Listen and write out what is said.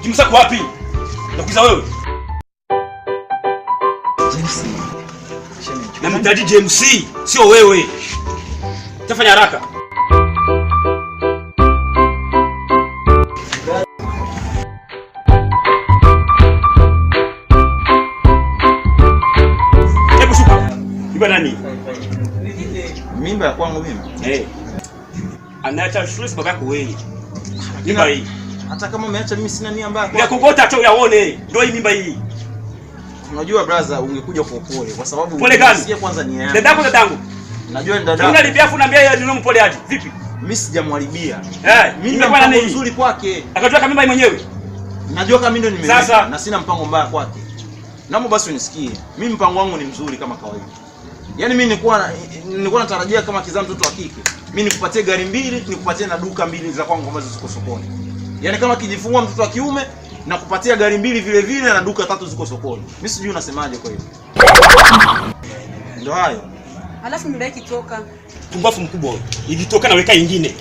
Kimsako wapi? Nakuuliza wewe. James. Namhitaji James, sio wewe. Tafanya haraka. Hebu shuka. Iba nani? Mimba ya kwangu mimi. Anaacha shule sababu yako wewe. Mimba hii. Hata kama umeacha mimi sina nia mbaya. Ya kukota tu yaone. Ndio hii mimba hii. Unajua brother, ungekuja kwa upole kwa sababu pole gani? Sikia kwanza nia yangu. Dadangu. Najua ni dadangu. Unalibia afu naambia yeye ndio mpole aje. Vipi? Mimi sijamharibia. Mimi ni mpango mzuri kwake. Akatoa kama mimba mwenyewe. Najua kama mimi ndio nimemleta na sina mpango mbaya kwake. Naomba basi unisikie. Mimi mpango wangu ni mzuri kama kawaida. Yaani mimi nilikuwa natarajia kama kizaa mtoto wa kike. Mimi nikupatie gari mbili, nikupatie na duka mbili za kwangu ambazo ziko sokoni. Yaani kama kijifungua mtoto wa kiume na kupatia gari mbili vile vile na duka 3 ziko sokoni. Mimi sijui unasemaje kwa hiyo. Ndio hayo. Alafu mdai kitoka. Pumbafu mkubwa. Ikitoka na weka nyingine.